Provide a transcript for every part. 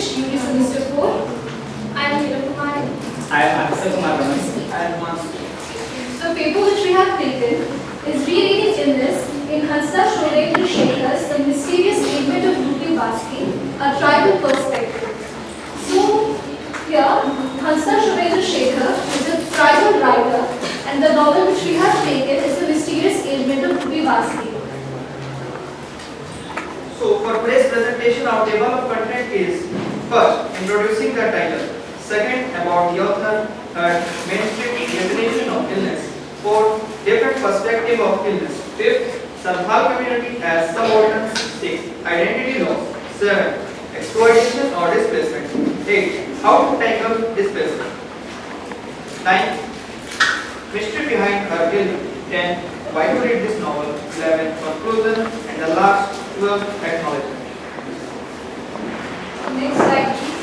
English, UD Semester 4. I am Hiram Kumari. I am Sekhar. I am Hansda. The paper which we have taken is Rereading Illness in Hansda, Sowendra, Sekhar's The Mysterious Ailment of Dhwaipani, a Tribal Perspective. So, here, Hansda Sowendra Sekhar is a tribal writer, and the novel which we have taken is The Mysterious Ailment of Dhwaipani. So for today's presentation, our table of content is first, introducing the title, second, about the author, third, mainstream definition of illness, fourth, different perspective of illness, fifth, Santhal community as subordinates, sixth, identity loss, seven, exploitation or displacement, eight, how to tackle displacement, nine, mystery behind her illness, 10, why to read this novel, 11, conclusion, and the last, 12, acknowledgement. Next slide, please.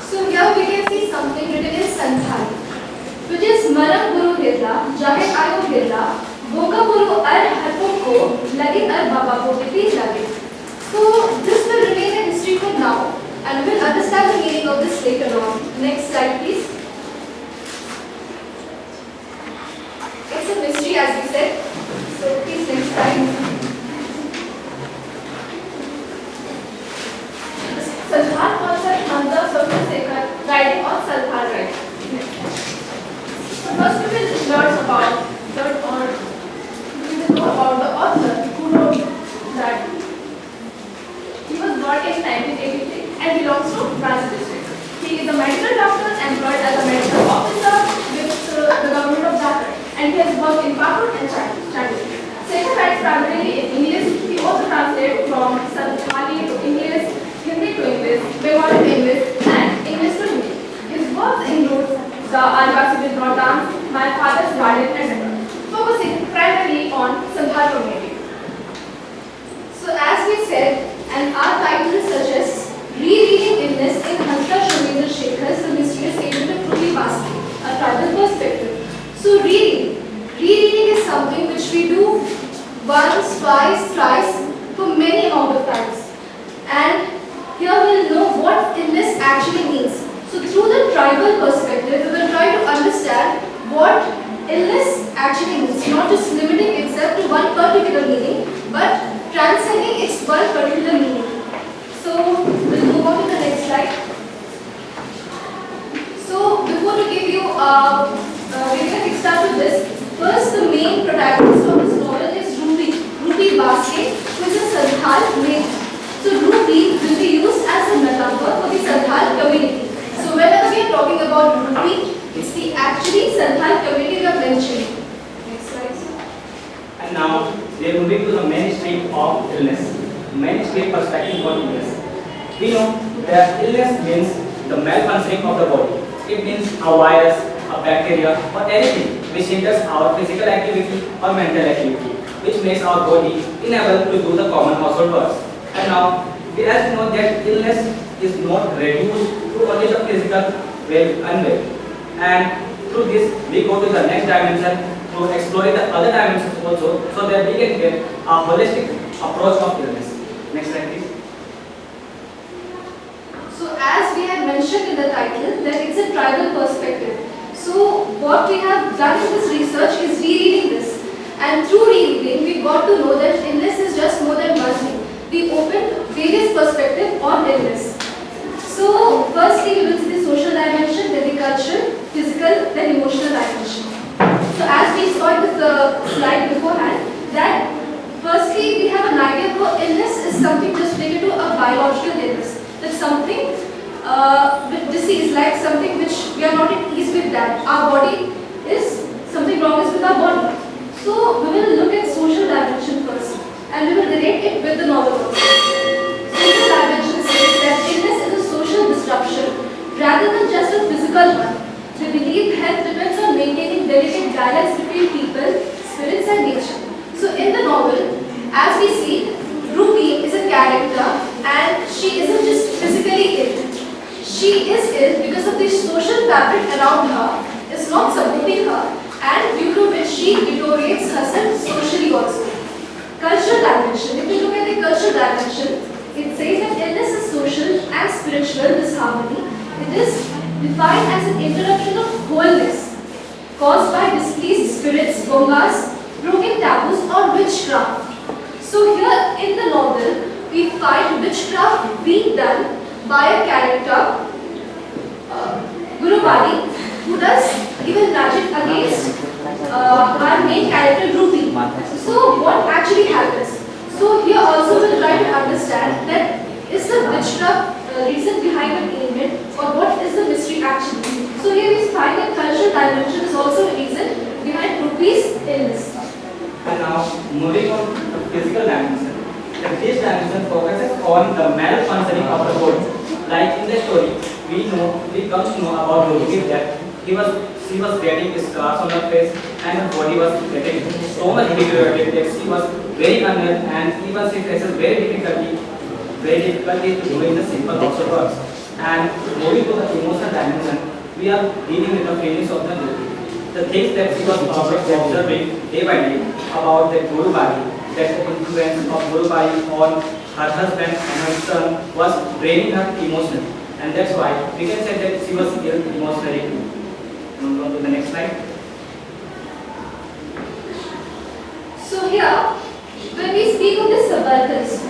So here we can see something written in Santhal, which is Maram Guru Girla, Jahe Ayo Girla, Boga Guru Ar Harpum Ko, Lagi Ar Baba Ko Biti Lagi. So this will remain a history for now, and we will understand the meaning of this later on. Next slide, please. It's a mystery, as we said. So please, next slide. Santhal concept Hansda Sekhar writing on Santhal writing. So first we will learn about the author who wrote that he was born in 1983 and belongs to Ranchi district. He is a medical doctor employed as a medical officer with the government of Jharkhand, and he has worked in Pakistan and China. Sekhar writes primarily in English. He also translates from Santhali to English, Hindi to English, Bengali to English, and English to Hindi. His works include The Adivasi with No Dance, My Father's Garden, etc., focusing primarily on Santhal community. So as we said, and our title suggests, Rereading Illness in Hansda Sowendra Sekhar's The Mysterious Ailment of Dhwaipani, a tribal perspective. So rereading is something which we do once, twice, thrice, for many amount of times. And here we will know what illness actually means. So through the tribal perspective, we will try to understand what illness actually means, not just limiting itself to one particular meaning, but transcending its one particular meaning. So we'll move on to the next slide. So before to give you a kickstart to this, first the main protagonist of this novel is Rupi Baske, who is a Santhal maiden. So Rupi will be used as a metaphor for the Santhal community. So whenever we are talking about Rupi, it's the actually Santhal community we are mentioning. Next slide, sir. And now we are moving to the mainstream of illness, mainstream perspective on illness. We know that illness means the malfunctioning of the body. It means a virus, a bacteria, or anything which hinders our physical activity or mental activity, which makes our body unable to do the common household works. And now, as we know that illness is not reduced to only the physical unwell. And through this, we go to the next dimension to explore the other dimensions also, so that we can get a holistic approach of illness. Next slide, please. So as we had mentioned in the title, that it's a tribal perspective. So what we have done in this research is rereading this. And through rereading, we got to know that illness is just more than one thing. We opened various perspectives on illness. So firstly, we will see the social dimension, then the cultural, physical, then emotional dimension. So as we saw in the slide beforehand, that firstly we have an idea of illness is something just related to a biological illness. That's something with disease, like something which we are not at ease with that. Our body is, something wrong is with our body. So we will look at social dimension first, and we will relate it with the novel also. Social dimension says that illness is a social disruption rather than just a physical one. We believe health depends on maintaining delicate balance between people, spirits and nature. So in the novel, as we see, Rupi is a character and she isn't just physically ill. She is ill because of the social fabric around her is not supporting her, and due to which she deteriorates herself socially also. Cultural dimension. If we look at the cultural dimension, it says that illness is social spiritual disharmony, it is defined as an interruption of wholeness caused by displeased spirits, gongas, broken taboos, or witchcraft. So here in the novel, we find witchcraft being done by a character, Guru Bali, who does even magic against our main character Rupi. So what actually happens? So here also we'll try to understand that is the witchcraft reason behind an ailment, or what is the mystery actually. So here we find that cultural dimension is also the reason behind Rupi's illness. And now moving on to the physical dimension. This dimension focuses on the malfunctioning of the body. Like in the story, we come to know about Rupi that she was getting scars on her face and her body was getting so much deteriorated that she was very unwell, and even she faces very difficulty to doing the simple household works. And moving to the emotional dimension, we are dealing with the feelings of the Rupi. The things that she was observing day by day about the Guru Bali, that the influence of Guru Bali on her husband and her son was draining her emotionally, and that's why we can say that she was ill emotionally too. Move on to the next slide. So here, when we speak of the subalterns,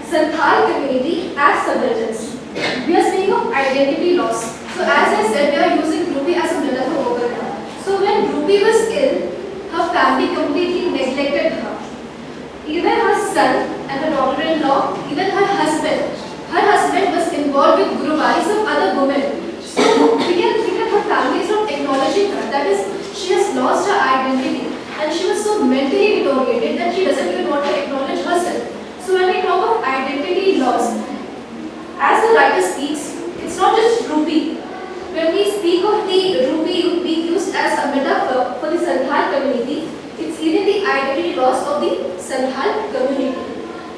Santhal community as subalterns, we are speaking of identity loss. So as I said, we are using Rupi as a metaphor over here. So when Rupi was ill, her family completely neglected her. Even her son and her daughter-in-law, even her husband was involved with Guru Bali, some other women. So we can think that her family is not acknowledging her. That is, she has lost her identity, and she was so mentally deteriorated that she doesn't even want to acknowledge herself. So when we talk of identity loss, as the writer speaks, it's not just Rupi. When we speak of the Rupi being used as a metaphor for the Santhal community, it's even the identity loss of the Santhal community.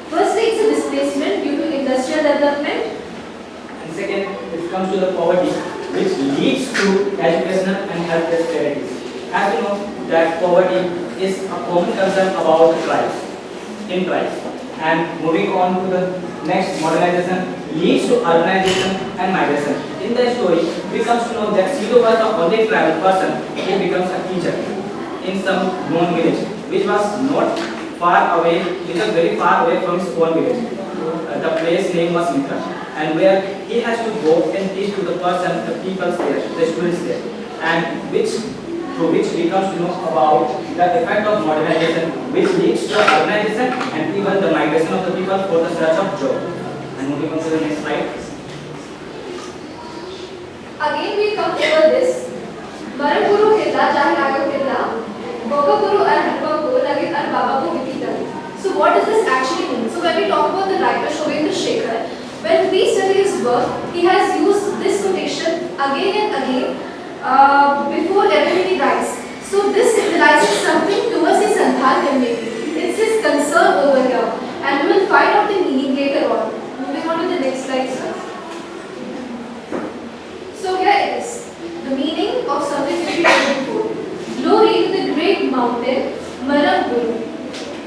Firstly, it's a displacement due to industrial development. And second, it comes to the poverty, which leads to educational and health disparities. As you know, that poverty is a common concern about tribes. And moving on to the next, modernization leads to urbanization and migration. In the story, we come to know that Sidhu was the only tribal person who becomes a teacher in some known village, which was not far away, which was very far away from his own village. The place name was Mitra, and where he has to go and teach to the person, the people there, the students there, and through which we come to know about the effect of modernization, which leads to urbanization and even the migration of the people for the search of job. And moving on to the next slide. Again, we come over this. Maraguru Hilla, Jahirago Hilla, Bogaguru and Harbako, Lagit and Bababu Vikita. So, what does this actually mean? So, when we talk about the writer Sowendra Sekhar, when we study his work, he has used this quotation again and again before everything he writes. So, this symbolizes something towards the Santhal community. It's his concern over here, and we will find out the meaning later on. Moving on to the next slide, sir. So here it is, the meaning of something which we read before. Glory to the great mountain, Maraguru,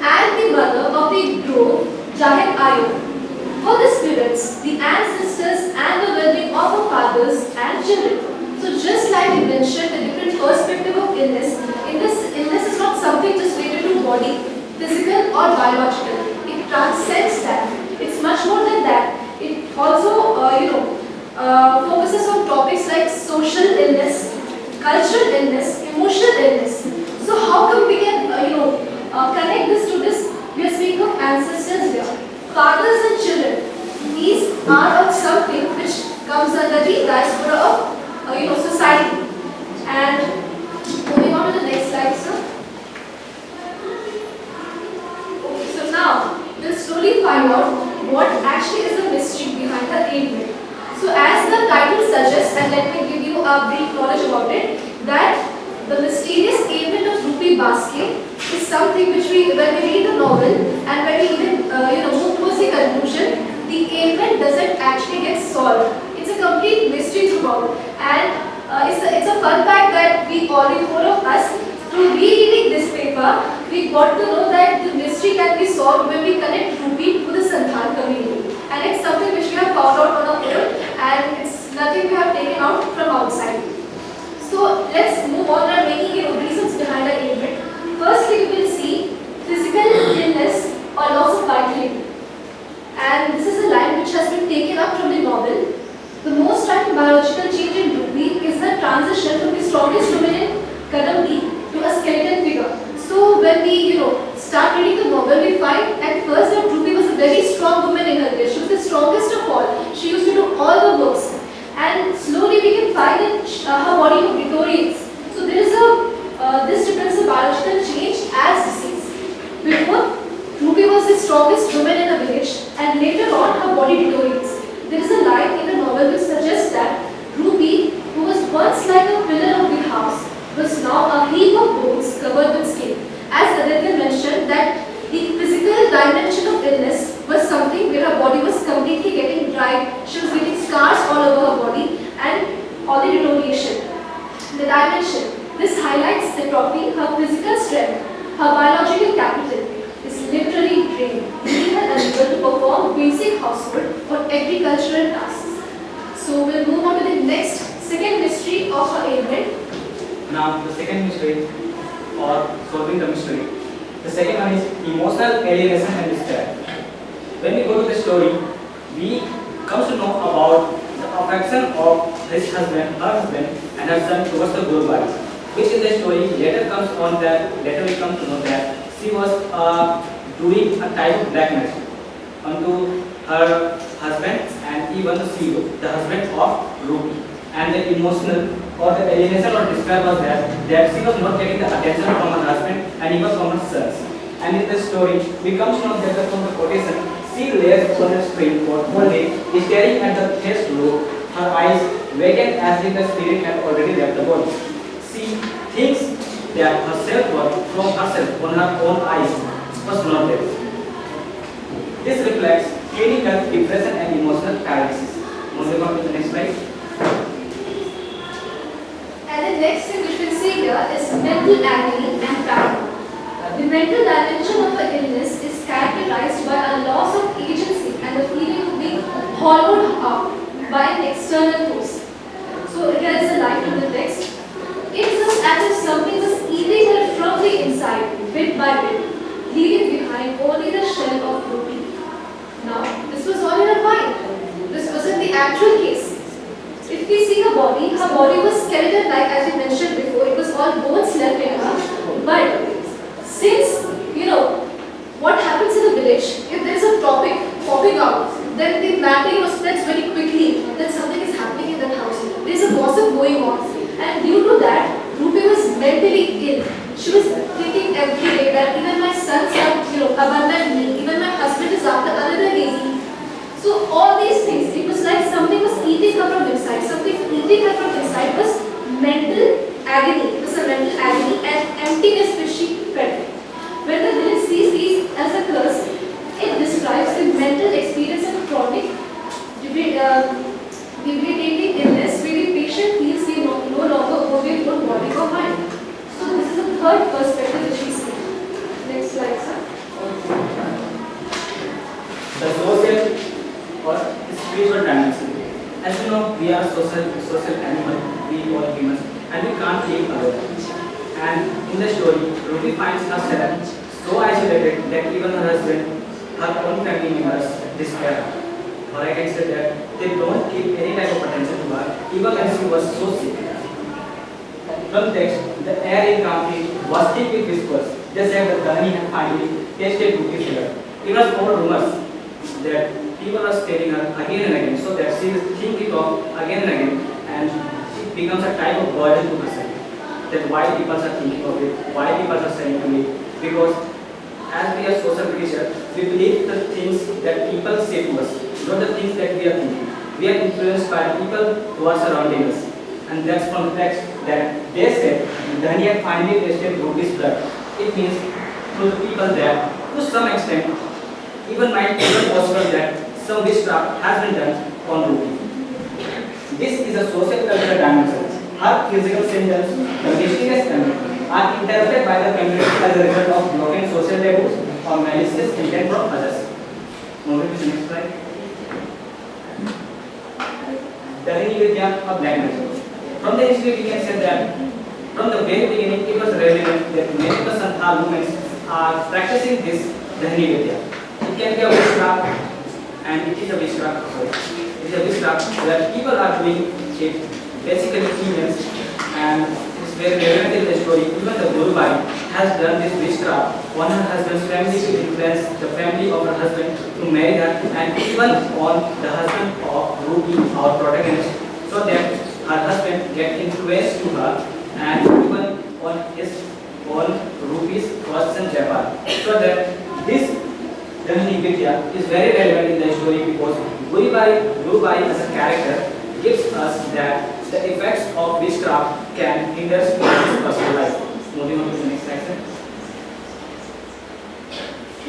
and the mother of the grove, Jahid Ayo. For the spirits, the ancestors, and the well-being of our fathers and children. So just like we mentioned, the different perspective of illness, illness is not something just related to body, physical or biological. It transcends that. It's much more than that. It also, focuses on topics like social illness, cultural illness, emotional illness. So how come we can, connect this to this? We are speaking of ancestors here, fathers and children. These are of something which comes under the diaspora of society. And moving on to the next slide, sir. Okay, so now we'll slowly find out what actually is the mystery behind the ailment. So as the title suggests, and let me give you a brief knowledge about it, that the mysterious ailment of Rupi Baske is something which when we read the novel and when we even move towards the conclusion, the ailment doesn't actually get solved. It's a complete mystery throughout, and it's a fun fact that the four of us, through rereading this paper, we got to know that the mystery can be solved when we connect Rupi to the Santhal community, and it's something which we have found out on our own. all, there are many reasons behind our ailment. Firstly, we will see physical illness or loss of vitality. And this is a line which has been taken up from the novel. The most striking biological change in Ruby is the transition from the strongest dominant Kadambi to a skeleton figure. So when we start reading the novel, we find at first that Ruby was a very strong woman in her village. She was the strongest of all. She used to do all the works. And slowly we can find that her body deteriorates. So there is this difference in biological change as disease. Before, Ruby was the strongest woman in a village, and later on her body deteriorates. There is a line in the novel which suggests that Ruby, who was once like a pillar of the house, was now a heap of bones covered with skin. As Aditya mentioned, that the physical dimension of illness was something where her body was completely getting dried, she was getting scars all over her body, and all the deterioration. The dimension. This highlights atrophy, her physical strength, her biological capital is literally drained, leaving her unable to perform basic household or agricultural tasks. So we'll move on to the next, second mystery of her ailment. Now the second mystery, or solving the mystery. The second one is emotional alienation and despair. When we go to the story, we come to know about the affection of his husband, her husband, and her son towards the good wife. Which in the story later comes on that, later we come to know that she was doing a type of black magic onto her husband and even the CEO, the husband of Ruby. And the emotional or the alienation or despair was that she was not getting the attention from her husband and even from her sons. And in the story, we come to know that from the quotation, she lays on the street for whole day, staring at the face below, her eyes vacant as if the spirit had already left the body. She thinks that her self-worth from herself on her own eyes was not there. This reflects clinical depression and emotional paralysis. Moving on to the next slide. And the next thing which we'll see here is mental agony and paranoia. The mental dimension of the illness is characterized by a loss of agency and the feeling of being hollowed out by an external force. So here is a line from the text. It is as if something was eating her from the inside, bit by bit, leaving behind only the shell of Ruby. Now, this was all in her mind. This wasn't the actual case. If we see her body was skeleton-like, as we mentioned before. It was all bones left in her. But since, what happens in a village, if there is a topic popping out, then the matter spreads very quickly that something is happening in that house. There is a gossip going on. And due to that, Ruby was mentally ill. She was thinking every day that even my sons have, abandoned me, even my husband is after another lady. So all these things, it was like something was eating her from inside. Something eating her from inside was mental agony. It was a mental agony and emptiness which she felt. When the village sees these as a curse, it describes the mental experience of chronic debilitating illness where the patient feels they no longer own their own body or mind. So this is a third perspective which we see. Next slide, sir. The social or spiritual dimension. As you know, we are social animal, we all humans, and we can't live alone. And in the story, Ruby finds herself so isolated that even her husband, her own family members despair. Or I can say that they don't give any type of attention to her, even when she was so sick. From text, the air in country was thick with whispers. They said that Dhani had finally tasted Ruby's blood. It was more rumors that people are telling her again and again, so that she will think it of again and again, and it becomes a type of burden to herself. That why people are thinking of it, why people are saying to me, because as we are social creatures, we believe the things that people say to us, not the things that we are thinking. We are influenced by the people who are surrounding us. And that's from the text that they said, Dhani had finally tasted Ruby's blood. It means to the people that, to some extent, even might be possible that some witchcraft has been done on Ruby. This is a social cultural dimension. Her physical symptoms, the mysterious community, are interpreted by the community as a result of broken social taboos or malicious intent from others. Moving to the next slide. The Vidya of black magic. From the history we can say that From the very beginning, it was relevant that many of the Santhal women are practicing this Dhani Vidya. It can be a witchcraft, and it is a witchcraft. Sorry, it is a witchcraft that people are doing it. Basically, females, and it's very relevant in the story. Even the Dhwaipani has done this witchcraft on her husband's family to influence the family of her husband to marry her, and even on the husband of Ruby, our protagonist, so that her husband get influenced to her, and even on his own Ruby's first son Japan. So that this Dhani Vidya is very relevant in the story because Dhwaipani as a character gives us that the effects of witchcraft can hinder one's personal life. Moving on to the next section.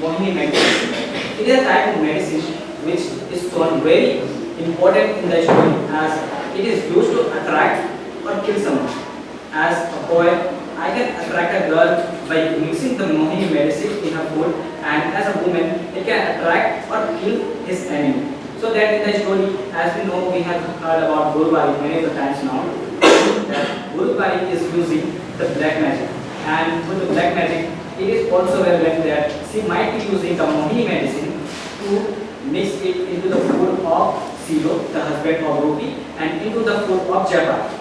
Mohini medicine. It is a type of medicine which is shown very important in the story as it is used to attract or kill someone. As a boy, I can attract a girl by mixing the Mohini medicine in her food, and as a woman, it can attract or kill his enemy. So that in the story, as we know, we have heard about Dhwaipani many of the times now, that Dhwaipani is using the black magic. And with the black magic, it is also relevant that she might be using the Mohini medicine to mix it into the food of Silo, the husband of Ruby, and into the food of Japan.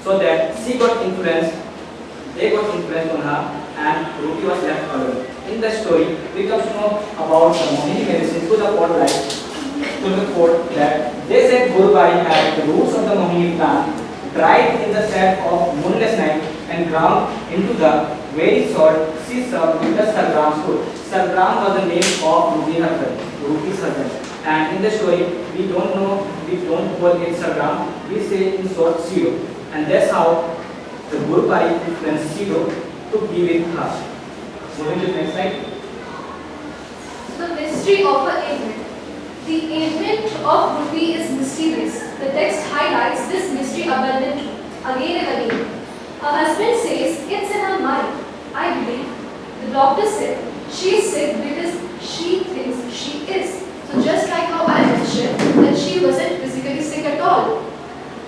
So that she got influenced, they got influenced on her, and Ruby was left alone. In the story, we come to know about the Mohini medicine to the court that they said Dhwaipani had the roots of the Mohini plant dried in the sand of moonless night and ground into the very salt she served with the Sargram's food. Sargram was the name of Ruby's husband. And in the story, we don't call it Sargram, we say in short Silo. And that's how the Dhwaipani influenced Silo to be with her. Moving to the next slide. The mystery of an ailment. The ailment of Ruby is mysterious. The text highlights this mystery abundantly, again and again. Her husband says it's in her mind. I believe. The doctor said she is sick because she thinks she is. So just like how I mentioned that she wasn't physically sick at all.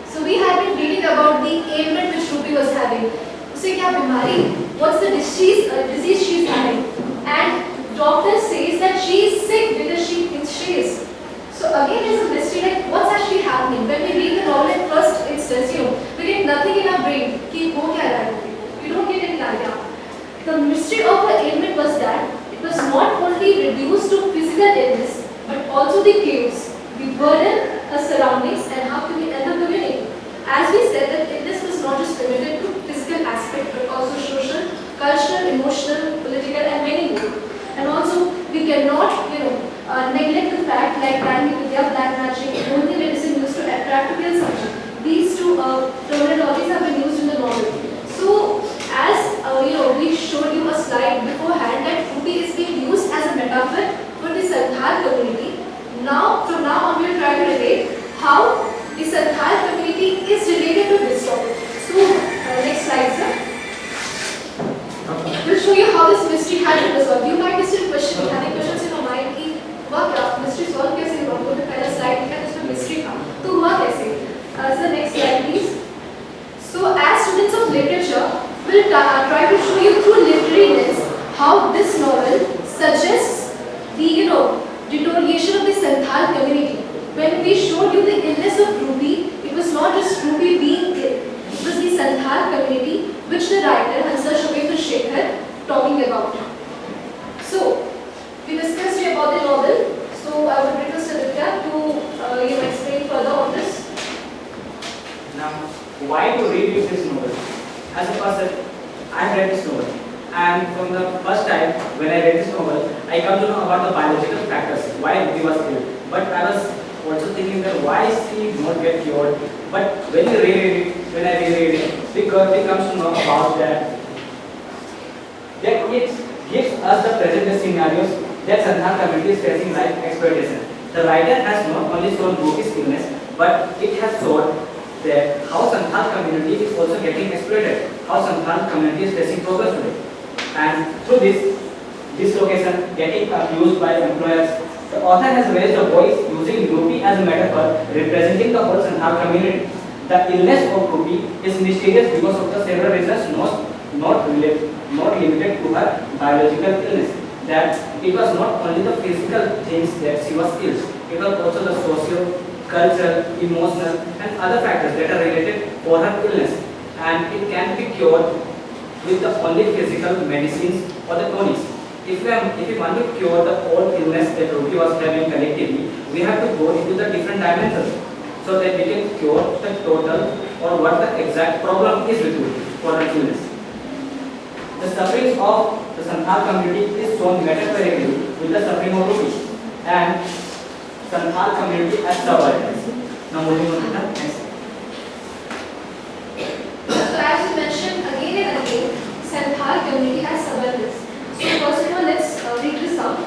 So we had been reading about the ailment which Ruby was having. Usse kya bimari? What's the disease she is having? And doctor says that she is sick because she thinks she is. So again, there's a mystery like what's actually happening. When we read the novel at first instance, we get nothing in our brain. Ki ho kya raha hai? We don't get any idea. The mystery of her ailment was that it was not only reduced to physical illness, but also the chaos, the burden, her surroundings, and the community. As we said, that illness was not just limited to physical aspect, but also social, cultural, emotional, political, and many more. And also, we cannot, neglect the fact like Dhani Vidya, black magic, only medicine used to attract to kill someone. These two terminologies have been used in the novel. So, as we showed you a slide beforehand that Ruby is being used as a metaphor for the Santhal community. From now on, we will try to relate how the Santhal community is related to this topic. So, next slide, sir. We'll show you how this mystery has been resolved. You might be still having questions in your mind कि हुआ क्या mystery solve कैसे हुआ? तो पहला slide लिखा जिसमें mystery था. तो हुआ कैसे? So next slide, please. So as students of literature, we'll try to show you through literary lens how this novel suggests the deterioration of the Santhal community. When we showed you the illness of Ruby, it was not just Ruby being ill. It was the Santhal community which the writer Hansda Sekhar talking about. So we discussed about the novel. So I would request Aditya to explain further on this. Now, why to read this novel? As a person, I have read this novel, and from the first time when I read this novel, I come to know about the biological factors why Ruby was ill. But I was also thinking that why she not get cured. But when I reread it, we comes to know about that it gives us the present day scenarios that Santhal community is facing like exploitation. The writer has not only shown Ruby's illness, but it has shown that how Santhal community is also getting exploited, how Santhal community is facing progress today. And through this location getting abused by employers, the author has raised a voice using Ruby as a metaphor representing the whole Santhal community. The illness of Ruby is mysterious because of the several reasons, not limited to her biological illness. That it was not only the physical things that she was ill, it was also the social, cultural, emotional, and other factors that are related for her illness, and it can be cured with the only physical medicines or the tonics. If we want to cure the whole illness that Ruby was having collectively, we have to go into the different dimensions so that we can cure the total or what the exact problem is with Ruby for her illness. The sufferings of the Santhal community is shown metaphorically with the suffering of Ruby and Santhal community as subalterns. Now moving on to the next. So as you mentioned again and again, Santhal community as subalterns. So first of all, let's read this out.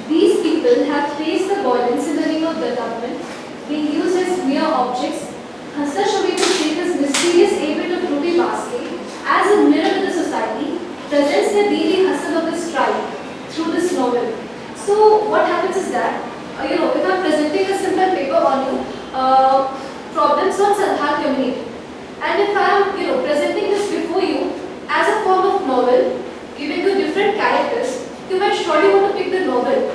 These people have faced the violence in the name of development, being used as mere objects. Hansda Shekhar's mysterious abbot of Ruby basket as a mirror to the society presents the daily hustle of this tribe through this novel. So what happens is that, if I'm presenting a simple paper on you, problems on Santhal community, and if I'm presenting this before you as a form of novel, giving you different characters, you might surely want to pick the novel.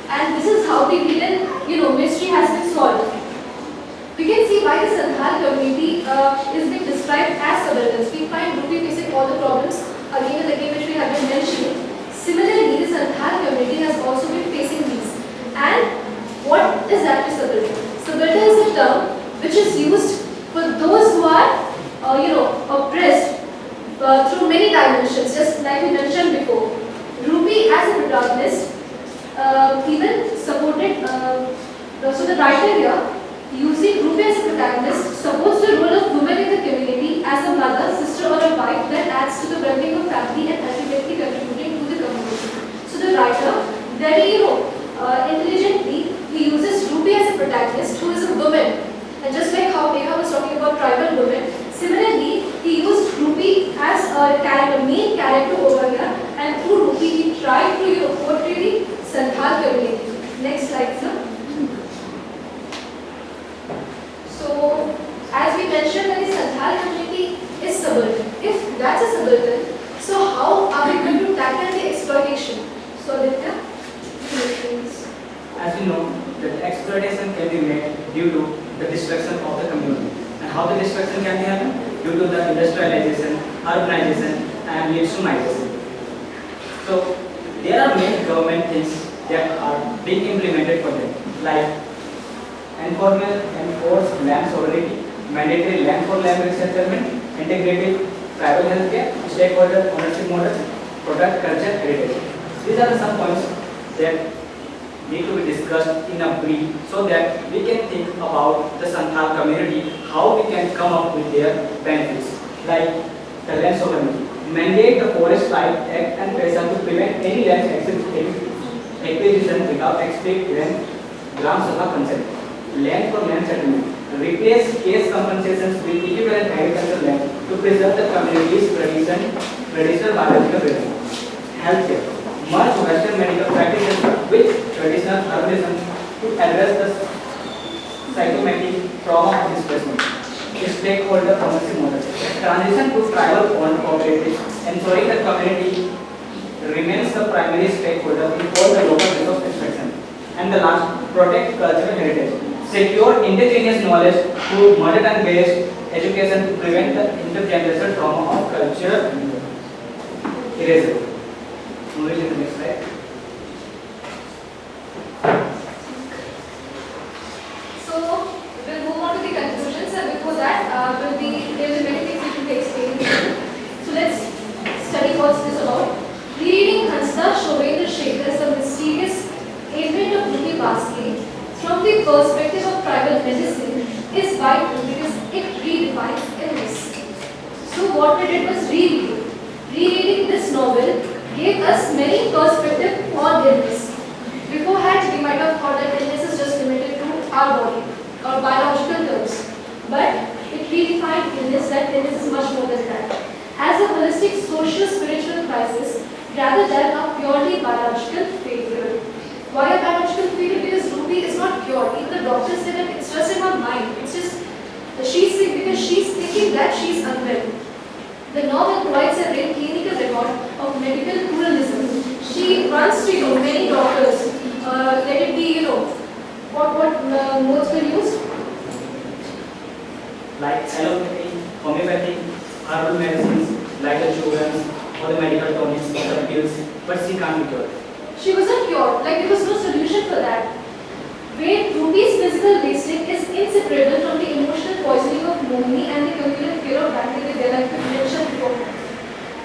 And this is how the hidden mystery has been solved. We can see why the Santhal community is being described as subalterns. We find Ruby facing all the problems again and again which we have been mentioning. Similarly, the Santhal community has also been facing these. And what is that to subaltern? Subaltern is a term which is used for those who are oppressed through many dimensions, just like we mentioned before. Ruby as a protagonist even supported, so the writer here, using Ruby as a protagonist, supports the role of women in the community as a mother, sister or a wife that adds to the well-being of family and ultimately contributing to the community. So the writer very intelligently, he uses Ruby as a protagonist who is a woman. And just like how Neha was talking about tribal women, similarly, he used Ruby as a main character over here, and through Ruby he tried to portray the Santhal community. Next slide, sir. So, as we mentioned that the Santhal community is subaltern. If that's a subaltern, so how are we going to tackle the exploitation? So, Aditya, please. As we know, that exploitation can be made due to the destruction of the community. And how the destruction can be happened? Due to the industrialization, urbanization, and leads to migration. So, there are many government things that are being implemented for them, like enforced land sovereignty, mandatory land for land resettlement, integrated tribal healthcare, stakeholder ownership models, product culture heritage. These are some points that need to be discussed in a brief so that we can think about the Santhal community, how we can come up with their benefits, like the land sovereignty. Mandate the Forest Right Act and pressure to prevent any land acquisition without explicit land Gram Sabha consent. Land for land settlement. Replace case compensations with equivalent agricultural land to preserve the community's traditional biological rhythm. Healthcare. Merge Western medical practices with traditional herbalism to address the psychomatic trauma of displacement. Stakeholder ownership model. Transition to tribal-owned cooperatives, ensuring the community remains the primary stakeholder in all the local resource extraction. And the last, protect cultural heritage. Secure indigenous knowledge through mother tongue-based education to prevent the intergenerational trauma of culture erasure. Moving to the next slide. So, we'll move on to the conclusions, and before that, there will be many things which will be explained. So, let's study what's this about. Rereading Hansda Sowendra the mysterious ailment of Ruby basket from the perspective of tribal medicine is vital because it redefines illness. So, what we did was rereading. Rereading this novel gave us many perspectives on illness. Beforehand, we might have thought that illness is just limited to our body or biological terms, but it redefined illness, that illness is much more than that. As a holistic social spiritual crisis rather than a purely biological failure. Why a biological failure? Because Ruby is not cured. Even the doctor said that it's just in her mind. It's just she's sick because she's used? Like allopathy, homeopathy, herbal medicines, like the children's or the medical tonics or the pills, but she can't be cured. She wasn't cured, like there was no solution for that. Where Ruby's physical wasting is inseparable from the emotional poisoning of Momini and the communal fear of bacteria they like to mention before.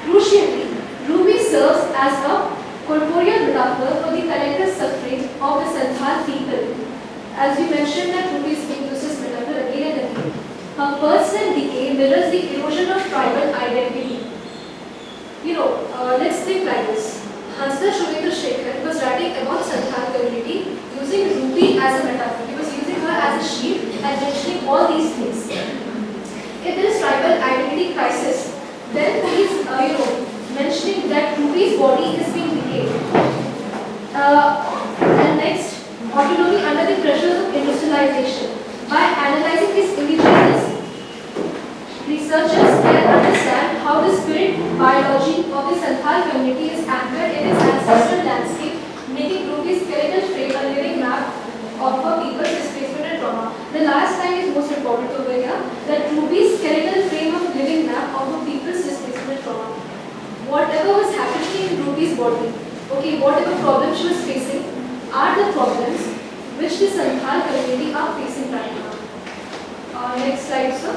Crucially, Ruby serves as a corporeal metaphor for the collective suffering of the Santhal people. As we mentioned that Ruby is being used as metaphor again and again. Her personal decay mirrors the erosion of tribal identity. Let's think like this. Hansda Sekhar was writing about Santhal community using Ruby as a metaphor. He was using her as a shield and mentioning all these things. If there is tribal identity crisis, then he is mentioning that Ruby's body is being decayed. And next, autonomy under the pressures of industrialization. By analyzing these individuals, researchers can understand how the spirit biology of the Santhal community is anchored in its ancestral landscape, making Ruby's skeletal frame a living map of a people's displacement and trauma. The last line is most important over here, that Ruby's skeletal frame of living map of a people's displacement and trauma. Whatever was happening in Ruby's body, whatever problems she was facing, are the problems which the Santhal community are facing right now. Next slide, sir.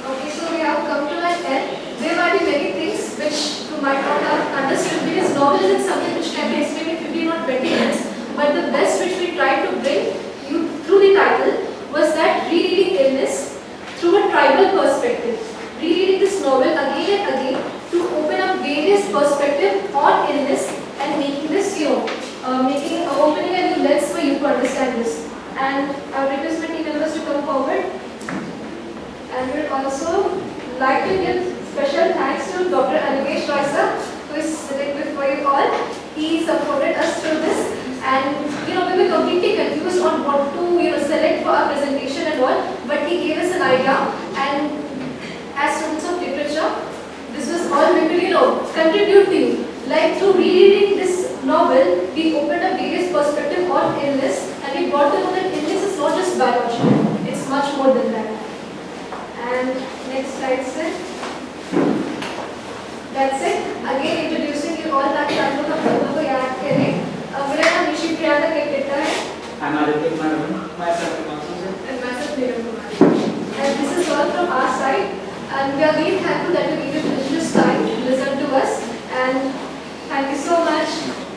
Okay, so we have come to an end. There might be many things which you might not have understood, because novel is something which can be explained in 15 or 20 minutes. But the best which we tried to bring you through the title was that rereading illness through a tribal perspective. Rereading this novel again and again to open up various perspectives on illness and making this, opening a new lens for you to understand this. And I would request my team members to come forward. And we would also like to give special thanks to Dr. Animesh Raisa, who is sitting before you all. He supported us through this, and we were completely confused on what to select for our presentation and all. But he gave us an idea, and as students of literature, this was all going to contribute to you. Like through rereading this novel, we opened up various perspectives on illness, and we got to know that illness is not just biology; it's much more than that. And next slide, sir. That's it. Again, introducing you all that I'm going to याद करें. मेरा नाम निशी प्रियंका केकेटा है. I'm analytical, Myself, And myself, Neelam Kumari. And this is all from our side. And we are very thankful that you gave us this time to listen to us. And thank you so much.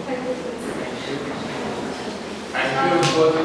Thank you. Thank you for the